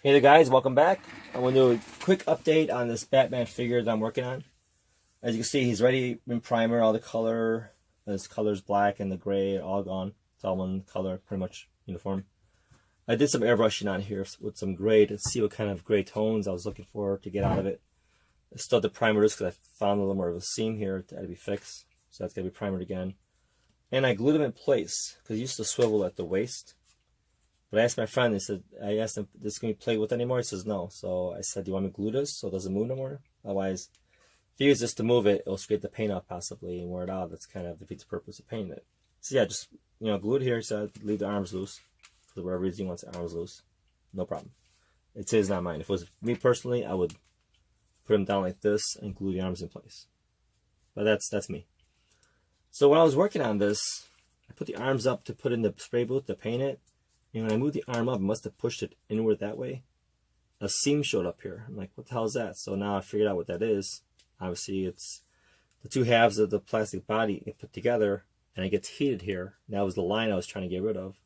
Hey there guys, welcome back. I want to do a quick update on this Batman figure that I'm working on. As you can see, he's ready in primer, all the color, his color's black and the gray are all gone. It's all one color, pretty much uniform. I did some airbrushing on here with some gray to see what kind of gray tones I was looking for to get out of it. I still have to primer this because I found a little more of a seam here that had to be fixed. So that's got to be primered again. And I glued him in place because he used to swivel at the waist. But I asked my friend, I asked him, this can be played with anymore? He says no. So I said, do you want me to glue this so it doesn't move no more? Otherwise, if you use this to move it, it'll scrape the paint off possibly and wear it out. That's kind of defeats the purpose of painting it. So yeah, just, glue it here. He said, leave the arms loose. For whatever reason he wants the arms loose. No problem. It's his, not mine. If it was me personally, I would put him down like this and glue the arms in place. But that's me. So when I was working on this, I put the arms up to put in the spray booth to paint it. And when I moved the arm up, I must have pushed it inward that way. A seam showed up here. I'm like, what the hell is that? So now I figured out what that is. Obviously, it's the two halves of the plastic body get put together, and it gets heated here. That was the line I was trying to get rid of.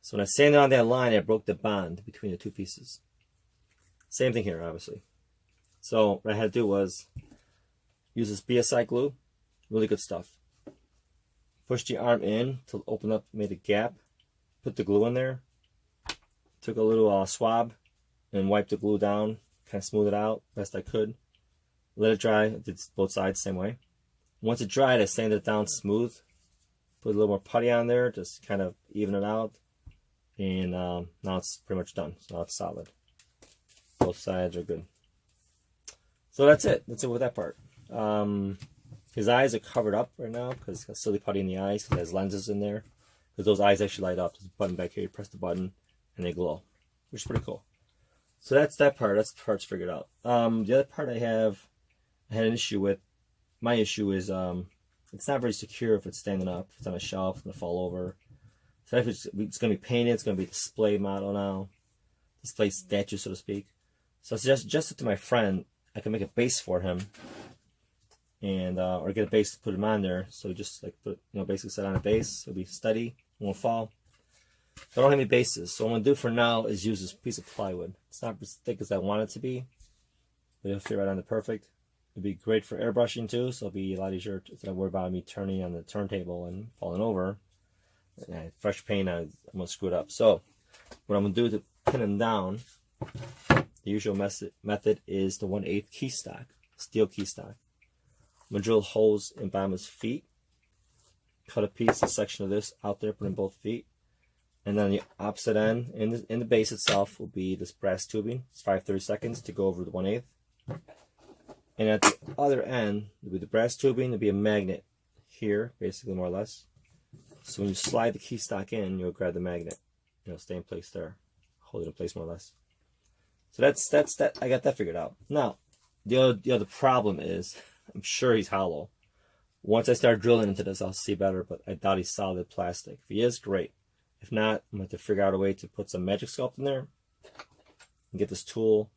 So when I sanded on that line, I broke the bond between the two pieces. Same thing here, obviously. So what I had to do was use this BSI glue. Really good stuff. Push the arm in to open up, made a gap. Put the glue in there, took a little swab and wiped the glue down, kind of smooth it out best I could. Let it dry, did both sides same way. Once it dried, I sanded it down smooth, put a little more putty on there, just kind of even it out. And now it's pretty much done, so now it's solid. Both sides are good. So that's it with that part. His eyes are covered up right now because he's got silly putty in the eyes because he has lenses in there. Because those eyes actually light up. There's a button back here. You press the button and they glow, which is pretty cool. So that's that part. That's the part's figured out. The other part I had an issue with. My issue is it's not very secure if it's standing up. If it's on a shelf, it's gonna fall over. So if it's gonna be painted, it's gonna be a display model now, display statue, so to speak. So I suggested to my friend I can make a base for him, and or get a base to put him on there. So just like put, basically set on a base. It'll be steady. Won't fall. So I don't have any bases. So what I'm going to do for now is use this piece of plywood. It's not as thick as I want it to be, but it'll fit right on the perfect. It'll be great for airbrushing too, so it'll be a lot easier instead of worry about me turning on the turntable and falling over. And fresh paint, I'm going to screw it up. So what I'm going to do to pin him down, the usual method is the 1/8 key stock, steel key stock. I'm going to drill holes in bottom of his feet. Cut a section of this out there, put in both feet. And then the opposite end, in the base itself, will be this brass tubing. It's 5/32 to go over the 1/8. And at the other end, will be the brass tubing. There'll be a magnet here, basically, more or less. So when you slide the key stock in, you'll grab the magnet. It'll stay in place there. Hold it in place, more or less. So that's that. I got that figured out. Now, the other problem is, I'm sure he's hollow. Once I start drilling into this, I'll see better, but I doubt he's solid plastic. If he is, great. If not, I'm going to have to figure out a way to put some Magic Sculpt in there and get this tool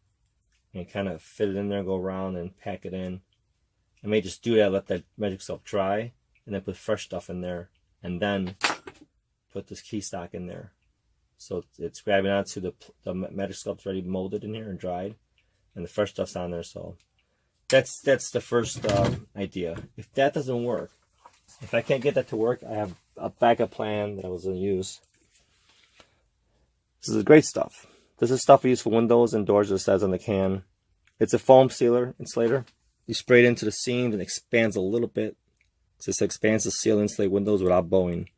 and kind of fit it in there, go around and pack it in. I may just do that, let that Magic Sculpt dry, and then put fresh stuff in there, and then put this key stock in there. So it's grabbing onto the Magic Sculpt's already molded in here and dried, and the fresh stuff's on there, so that's the first idea. If that doesn't work, if I can't get that to work, I have a backup plan that I was going to use. This is great stuff. This is stuff we use for windows and doors, as it says on the can. It's a foam sealer insulator. You spray it into the seams and it expands a little bit. So this expands to seal insulate windows without bowing.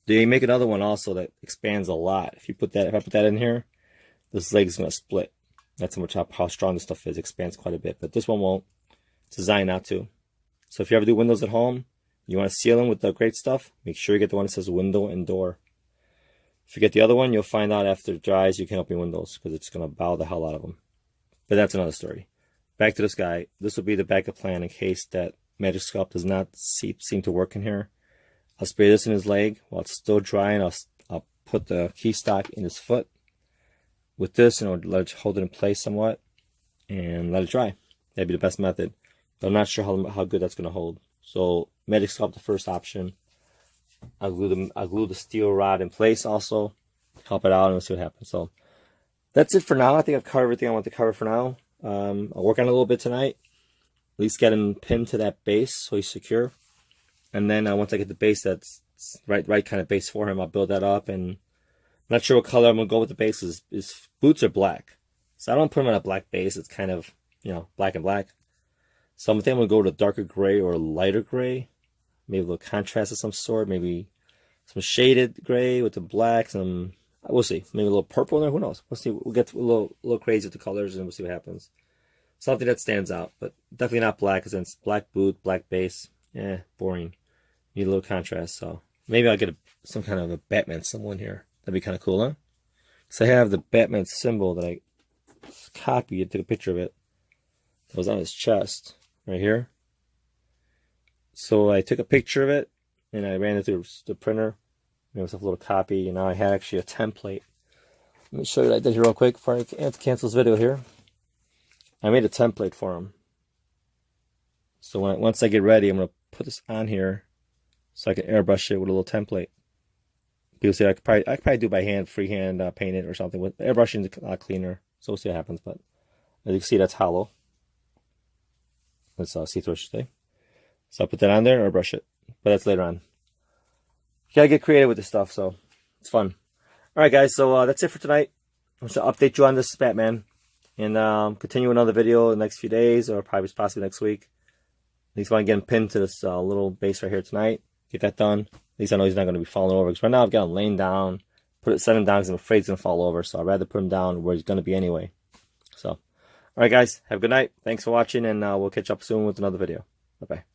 They make another one also that expands a lot. If I put that in here, this leg is going to split. That's how strong this stuff is. It expands quite a bit, but this one won't. It's designed not to. So if you ever do windows at home, you want to seal them with the great stuff, make sure you get the one that says window and door. If you get the other one, you'll find out after it dries you can't open windows because it's going to bow the hell out of them. But that's another story. Back to this guy. This will be the backup plan in case that Magic Sculpt does not seem to work in here. I'll spray this in his leg while it's still drying. I'll put the key stock in his foot with this and let it hold it in place somewhat and let it dry. That'd be the best method. But I'm not sure how good that's going to hold. So Magic Sculpt, the first option. I'll glue the steel rod in place also. Help it out and we'll see what happens. So that's it for now. I think I've covered everything I want to cover for now. I'll work on it a little bit tonight. At least get him pinned to that base so he's secure. And then once I get the base that's right kind of base for him, I'll build that up. And I'm not sure what color I'm going to go with the base. His boots are black. So I don't put him on a black base. It's kind of, you know, black and black. So I think I'm going to go to darker gray or lighter gray. Maybe a little contrast of some sort. Maybe some shaded gray with the black. We'll see. Maybe a little purple in there. Who knows? We'll see. We'll get a little crazy with the colors and we'll see what happens. Something that stands out, but definitely not black, because it's black boot, black base. Boring. Need a little contrast. So maybe I'll get some kind of a Batman symbol in here. That'd be kind of cool, huh? So I have the Batman symbol that I copied, took a picture of it. That was on his chest, right here. So I took a picture of it, and I ran it through the printer. Made myself a little copy, and now I had actually a template. Let me show you what I did here real quick before I have to cancel this video here. I made a template for him. So once I get ready, I'm going to put this on here so I can airbrush it with a little template. People say I could probably do it by hand, freehand, paint it or something. With airbrushing is a lot cleaner. So we'll see what happens. But as you can see, that's hollow. Let's see through, I should say. So I'll put that on there and airbrush it. But that's later on. You gotta get creative with this stuff, so it's fun. Alright guys, so that's it for tonight. I'm just gonna update you on this Batman. And continue another video in the next few days, or probably possibly next week. At least want to get him pinned to this little base right here tonight. Get that done. At least I know he's not going to be falling over. Because right now I've got him laying down. Set him down because I'm afraid he's going to fall over. So I'd rather put him down where he's going to be anyway. So, alright guys, have a good night. Thanks for watching, and we'll catch up soon with another video. Bye-bye.